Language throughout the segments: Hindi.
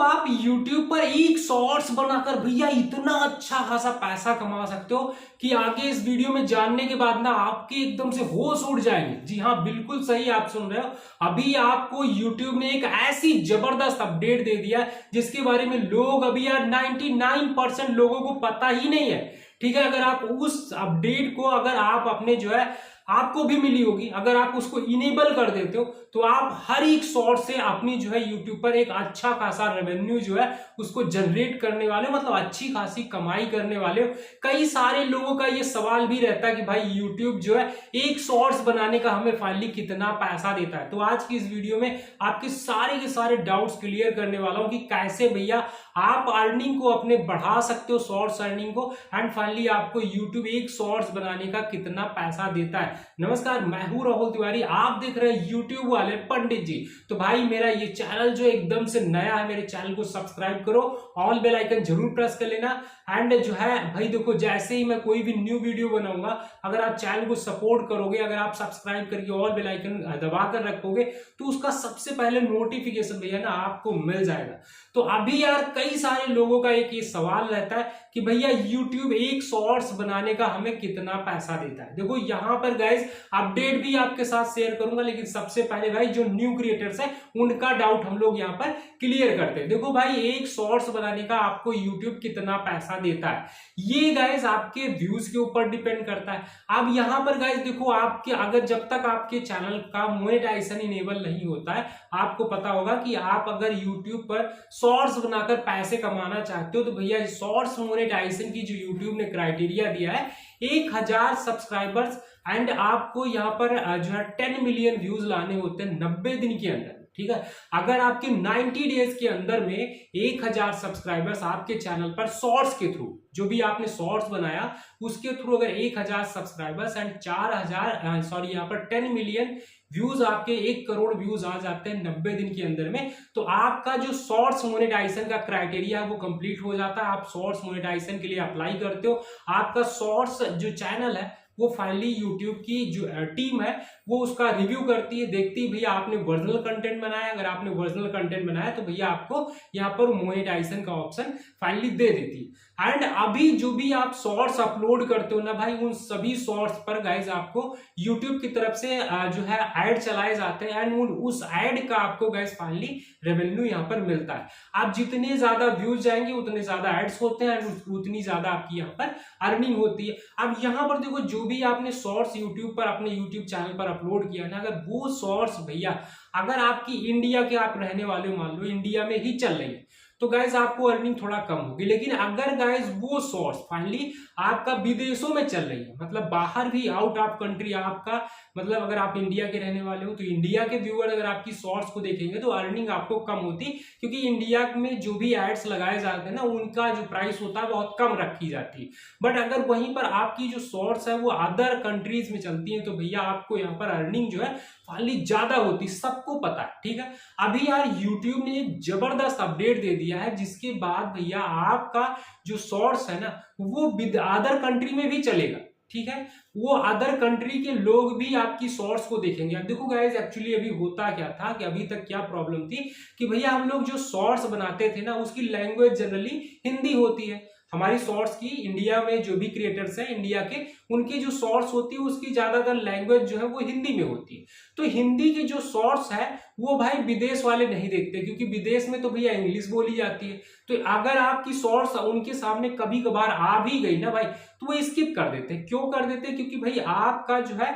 आप YouTube पर एक शॉर्ट्स बनाकर भैया इतना अच्छा खासा पैसा कमा सकते हो कि आगे इस वीडियो में जानने के बाद ना आपके एकदम से होश उड़ जाएंगे। जी हाँ, बिल्कुल सही आप सुन रहे हो। अभी आपको YouTube ने एक ऐसी जबरदस्त अपडेट दे दिया है जिसके बारे में लोग अभी यार 99% लोगों को पता ही नहीं है। ठीक है, अगर आप उस अपडेट को अगर आप अपने जो है आपको भी मिली होगी, अगर आप उसको इनेबल कर देते हो तो आप हर एक शॉर्ट से अपनी जो है यूट्यूब पर एक अच्छा खासा रेवेन्यू जो है उसको जनरेट करने वाले हो, मतलब अच्छी खासी कमाई करने वाले हो। कई सारे लोगों का ये सवाल भी रहता है कि भाई यूट्यूब जो है एक शॉर्ट्स बनाने का हमें फाइनली कितना पैसा देता है। तो आज की इस वीडियो में आपके सारे के सारे डाउट्स क्लियर करने वाला हूं कि कैसे भैया आप अर्निंग को अपने बढ़ा सकते हो, शॉर्ट्स अर्निंग को, एंड फाइनली आपको यूट्यूब एक शॉर्ट्स बनाने का कितना पैसा देता है। नमस्कार, मैं हूं राहुल तिवारी, आप देख रहे हैं यूट्यूब वाले पंडित जी। तो भाई मेरा ये चैनल जो एकदम से नया है, मेरे चैनल को सब्सक्राइब करो, ऑल बेल आइकन जरूर प्रेस कर लेना। एंड जो है भाई देखो, जैसे ही मैं कोई भी न्यू वीडियो बनाऊंगा, अगर आप चैनल को सपोर्ट करोगे, अगर आप सब्सक्राइब करके ऑल बेल आइकन दबा कर रखोगे तो उसका सबसे पहले नोटिफिकेशन भैया ना आपको मिल जाएगा। तो अभी यार कई सारे लोगों का एक ये सवाल रहता है कि भैया यूट्यूब एक शॉर्ट्स बनाने का हमें कितना पैसा देता है। देखो यहाँ पर गाइस अपडेट भी आपके साथ शेयर करूंगा, लेकिन सबसे पहले भाई जो न्यू क्रिएटर्स है उनका डाउट हम लोग यहाँ पर क्लियर करते हैं। देखो भाई, एक शॉर्ट्स बनाने का आपको यूट्यूब कितना पैसा देता है, ये गाइस आपके व्यूज के ऊपर डिपेंड करता है। अब यहाँ पर गाइस देखो, आपके अगर जब तक आपके चैनल का मोनेटाइजेशन इनेबल नहीं होता है, आपको पता होगा कि आप अगर यूट्यूब पर शॉर्ट्स बनाकर पैसे कमाना चाहते हो तो भैया शॉर्ट्स मोनेटाइजेशन की जो यूट्यूब ने क्राइटेरिया दिया है 1000 सब्सक्राइबर्स एंड आपको यहाँ पर जो है 10 मिलियन व्यूज लाने होते हैं 90 दिन के अंदर। ठीक है, अगर आपके 90 डेज के अंदर में 1000 सब्सक्राइबर्स आपके चैनल पर शॉर्ट्स के थ्रू, जो भी आपने शॉर्ट्स बनाया उसके थ्रू अगर 1000 सब्सक्राइबर्स एंड 4000 यहाँ पर 10 मिलियन व्यूज, आपके 1 करोड़ व्यूज आ जाते हैं 90 दिन के अंदर में, तो आपका जो शॉर्ट्स मोनेटाइजेशन का क्राइटेरिया है वो कंप्लीट हो जाता है। आप शॉर्ट्स मोनेटाइजेशन के लिए अप्लाई करते हो, आपका शॉर्ट्स जो चैनल है वो फाइनली यूट्यूब की जो टीम है वो उसका रिव्यू करती है, देखती है भैया आपने ओरिजिनल कंटेंट बनाया। अगर आपने ओरिजिनल कंटेंट बनाया तो भैया आपको यहाँ पर मोनेटाइजेशन का ऑप्शन फाइनली दे देती है। एंड अभी जो भी आप शॉर्ट्स अपलोड करते हो ना भाई, उन सभी शॉर्ट्स पर गाइज आपको यूट्यूब की तरफ से जो है ऐड चलाए जाते हैं एंड उस ऐड का आपको गाइज फाइनली रेवेन्यू यहाँ पर मिलता है। आप जितने ज्यादा व्यूज जाएंगे उतने ज्यादा एड्स होते हैं एंड उतनी ज्यादा आपकी यहाँ पर अर्निंग होती है। अब यहाँ पर देखो, जो भी आपने शॉर्ट्स यूट्यूब पर अपने यूट्यूब चैनल पर अपलोड किया ना, अगर वो शॉर्ट्स भैया अगर आपकी इंडिया के आप रहने वाले हो, मान लो इंडिया में ही चल रही है, तो गाइज आपको अर्निंग थोड़ा कम होगी। लेकिन अगर गाइज वो शॉर्ट्स फाइनली आपका विदेशों में चल रही है, मतलब बाहर भी आउट ऑफ कंट्री आपका, मतलब अगर आप इंडिया के रहने वाले हो तो इंडिया के व्यूअर अगर आपकी शॉर्ट्स को देखेंगे तो अर्निंग आपको कम होती, क्योंकि इंडिया में जो भी एड्स लगाए जाते हैं ना उनका जो प्राइस होता है बहुत कम रखी जाती है। बट अगर वहीं पर आपकी जो शॉर्ट्स है वो अदर कंट्रीज में चलती है तो भैया आपको यहाँ पर अर्निंग जो है फाइनली ज्यादा होती, सबको पता है। ठीक है, अभी यार यूट्यूब ने एक जबरदस्त अपडेट दे दिया है जिसके बाद भैया आपका जो शॉर्ट्स है ना वो अदर कंट्री में भी चलेगा। ठीक है, वो अदर कंट्री के लोग भी आपकी शॉर्ट्स को देखेंगे। अब देखो गाइस, एक्चुअली अभी होता क्या था कि अभी तक क्या प्रॉब्लम थी कि भैया हम लोग जो शॉर्ट्स बनाते थे ना उसकी लैंग्वेज जनरली हिंदी होती है। हमारी शॉर्ट्स की इंडिया में जो भी क्रिएटर्स हैं इंडिया के, उनकी जो शॉर्ट्स होती है उसकी ज्यादातर लैंग्वेज जो है वो हिंदी में होती है। तो हिंदी की जो शॉर्ट्स है वो भाई विदेश वाले नहीं देखते, क्योंकि विदेश में तो भैया इंग्लिश बोली जाती है। तो अगर आपकी शॉर्ट्स उनके सामने कभी कभार आ भी गई ना भाई, तो वो स्किप कर देते। क्यों कर देते? क्योंकि भाई आपका जो है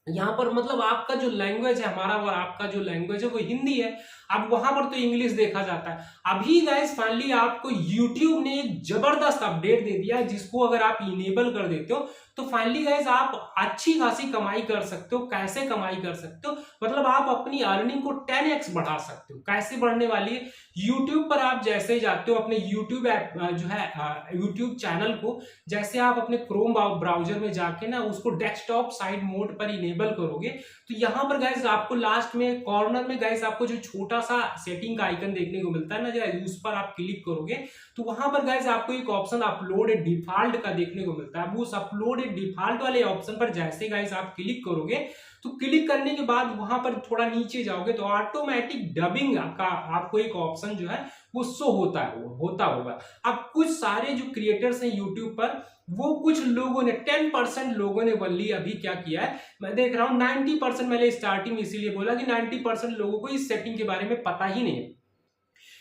यहाँ पर मतलब आपका जो लैंग्वेज है, हमारा और आपका जो लैंग्वेज है वो हिंदी है। अब वहां पर तो इंग्लिश देखा जाता है। अभी गाइस फाइनली आपको यूट्यूब ने एक जबरदस्त अपडेट दे दिया जिसको अगर आप इनेबल कर देते हो तो फाइनली गाइस आप अच्छी खासी कमाई कर सकते हो। कैसे कमाई कर सकते हो? मतलब आप अपनी अर्निंग को 10x बढ़ा सकते हो। कैसे बढ़ने वाली है? यूट्यूब पर आप जैसे जाते हो अपने यूट्यूब ऐप जो है यूट्यूब चैनल को, जैसे आप अपने क्रोम ब्राउजर में जाके ना उसको डेस्कटॉप साइड मोड पर इनेबल करोगे तो यहाँ पर गाइस आपको लास्ट में कॉर्नर में गाइस आपको जो छोटा सा सेटिंग का आइकन देखने को मिलता है ना, जब उस पर आप क्लिक करोगे तो वहां पर गाइस आपको एक ऑप्शन अपलोड डिफॉल्ट का देखने को मिलता है। अब उस अपलोड डिफॉल्ट वाले ऑप्शन पर जैसे गाइस आप क्लिक करोगे तो क्लिक करने के बाद वहां पर थोड़ा नीचे जाओगे तो ऑटोमेटिक डबिंग का आपको एक ऑप्शन जो है वो शो होता होगा। अब कुछ सारे जो क्रिएटर्स हैं यूट्यूब पर, वो कुछ लोगों ने 10% लोगों ने वनली अभी क्या किया है, मैं देख रहा हूं 90%, मैंने स्टार्टिंग में इसीलिए बोला कि 90% लोगों को इस सेटिंग के बारे में पता ही नहीं है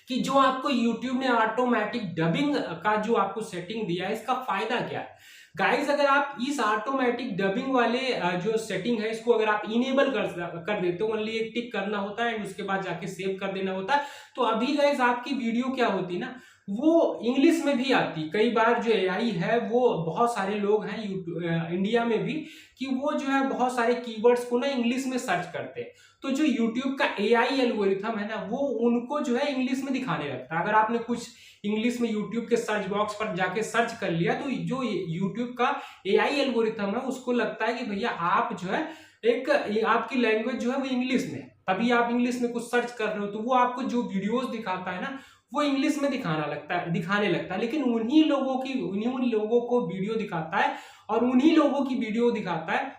कि जो आपको YouTube ने ऑटोमेटिक डबिंग का जो आपको सेटिंग दिया है इसका फायदा क्या है। गाइस अगर आप इस ऑटोमेटिक डबिंग वाले जो सेटिंग है इसको अगर आप इनेबल कर देते हो, ओनली एक टिक करना होता है एंड उसके बाद जाके सेव कर देना होता है, तो अभी गाइस आपकी वीडियो क्या होती ना वो इंग्लिश में भी आती। कई बार जो एआई है वो बहुत सारे लोग हैं इंडिया में भी कि वो जो है बहुत सारे कीवर्ड्स को ना इंग्लिश में सर्च करते हैं, तो जो यूट्यूब का एआई एल्गोरिथम है ना वो उनको जो है इंग्लिश में दिखाने लगता है। अगर आपने कुछ इंग्लिश में यूट्यूब के सर्च बॉक्स पर जाके सर्च कर लिया तो जो यूट्यूब का एआई एल्गोरिथम है उसको लगता है कि भैया आप जो है एक आपकी लैंग्वेज जो है वो इंग्लिश में है, तभी आप इंग्लिश में कुछ सर्च कर रहे हो, तो वो आपको जो वीडियोस दिखाता है ना वो इंग्लिश में दिखाने लगता है। लेकिन उन्हीं लोगों को वीडियो दिखाता है और उन्हीं लोगों की वीडियो दिखाता है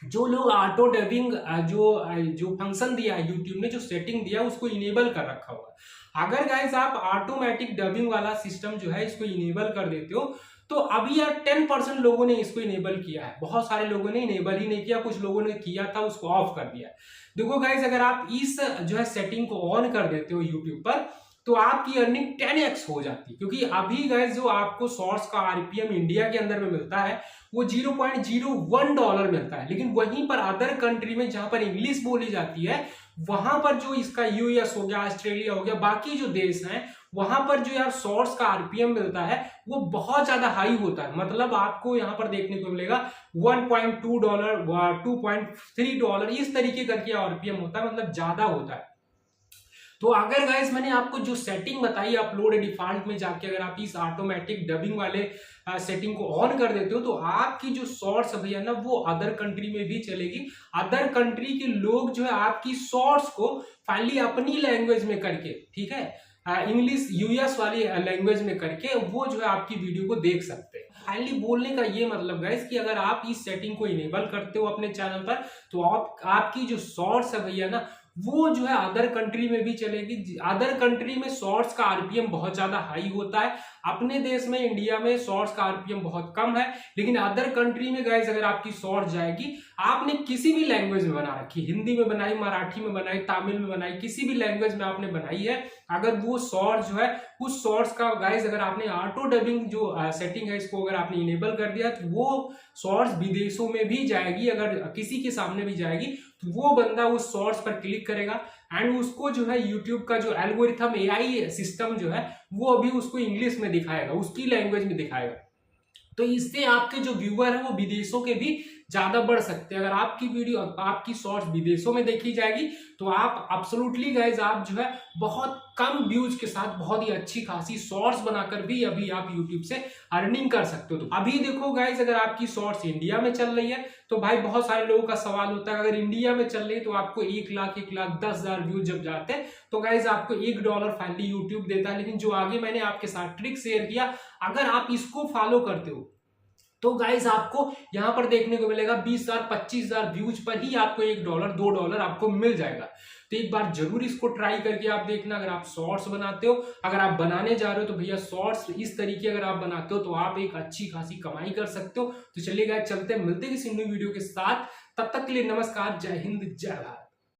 जो लोग ऑटो डबिंग जो फंक्शन दिया है यूट्यूब ने, जो सेटिंग दिया है उसको इनेबल कर रखा हुआ। अगर गाइस आप ऑटोमेटिक डबिंग वाला सिस्टम जो है इसको इनेबल कर देते हो तो अभी यार 10% लोगों ने इसको इनेबल किया है, बहुत सारे लोगों ने इनेबल ही नहीं किया, कुछ लोगों ने किया था उसको ऑफ कर दिया। देखो गाइस अगर आप इस जो है सेटिंग को ऑन कर देते हो यूट्यूब पर तो आपकी अर्निंग 10x हो जाती है, क्योंकि अभी गाइस जो आपको शॉर्ट्स का आरपीएम इंडिया के अंदर में मिलता है वो $0.01 मिलता है, लेकिन वहीं पर अदर कंट्री में जहां पर इंग्लिश बोली जाती है वहां पर जो इसका यूएस हो गया, ऑस्ट्रेलिया हो गया, बाकी जो देश हैं वहां पर जो यार शॉर्ट्स का आरपीएम मिलता है वो बहुत ज्यादा हाई होता है। मतलब आपको यहाँ पर देखने को मिलेगा $1.2, $2.3 इस तरीके करके आरपीएम होता है, मतलब ज्यादा होता है। तो अगर गाइस मैंने आपको जो सेटिंग बताई अपलोड डिफॉल्ट में जाके अगर आप इस ऑटोमेटिक डबिंग वाले सेटिंग को ऑन कर देते हो तो आपकी जो शॉर्ट्स भैया ना वो अदर कंट्री में भी चलेगी। अदर कंट्री के लोग जो है आपकी शॉर्ट्स को फाइनली अपनी लैंग्वेज में करके, ठीक है, इंग्लिश यूएस वाली लैंग्वेज में करके वो जो है आपकी वीडियो को देख सकते हैं। फाइनली बोलने का ये मतलब गाइस कि अगर आप इस सेटिंग को इनेबल करते हो अपने चैनल पर तो आपकी जो शॉर्ट्स है भैया ना वो जो है अदर कंट्री में भी चलेगी। अदर कंट्री में शॉर्ट्स का आरपीएम बहुत ज्यादा हाई होता है, अपने देश में इंडिया में शॉर्ट्स का आरपीएम बहुत कम है, लेकिन अदर कंट्री में गाइस अगर आपकी शॉर्ट्स जाएगी, आपने किसी भी लैंग्वेज में बना रखी, हिंदी में बनाई, मराठी में बनाई, तमिल में बनाई, किसी भी लैंग्वेज में आपने बनाई है, अगर वो शॉर्ट्स जो है उस शॉर्ट्स का गाइस अगर आपने ऑटो डबिंग जो सेटिंग है इसको अगर आपने इनेबल कर दिया तो वो शॉर्ट्स विदेशों में भी जाएगी, अगर किसी के सामने भी जाएगी तो वो बंदा उस शॉर्ट्स पर क्लिक करेगा एंड उसको जो है यूट्यूब का जो एल्गोरिथम एआई सिस्टम जो है वो अभी उसको इंग्लिश में दिखाएगा, उसकी लैंग्वेज में दिखाएगा। तो इससे आपके जो व्यूअर है वो विदेशों के भी ज्यादा बढ़ सकते हैं। अगर आपकी वीडियो, आपकी शॉर्ट्स विदेशों में देखी जाएगी तो आप एब्सोल्युटली गाइस आप जो है बहुत कम व्यूज के साथ बहुत ही अच्छी खासी शॉर्ट्स बनाकर भी अभी आप यूट्यूब से अर्निंग कर सकते हो। तो अभी देखो गाइस अगर आपकी शॉर्ट्स इंडिया में चल रही है तो भाई बहुत सारे लोगों का सवाल होता है, अगर इंडिया में चल रही है तो आपको 1,10,000 व्यूज जब जाते हैं तो गाइस आपको $1 फाइनली यूट्यूब देता है। लेकिन जो आगे मैंने आपके साथ ट्रिक शेयर किया, अगर आप इसको फॉलो करते हो तो गाइस आपको यहां पर देखने को मिलेगा 20,000 25,000 व्यूज पर ही आपको $1 $2 आपको मिल जाएगा। तो एक बार जरूर इसको ट्राई करके आप देखना। अगर आप शॉर्ट्स बनाते हो, अगर आप बनाने जा रहे हो तो भैया शॉर्ट्स इस तरीके अगर आप बनाते हो तो आप एक अच्छी खासी कमाई कर सकते हो। तो चलिए गाइस चलते हैं, मिलते हैं किसी न्यू वीडियो के साथ, तब तक के लिए नमस्कार, जय हिंद, जय भारत।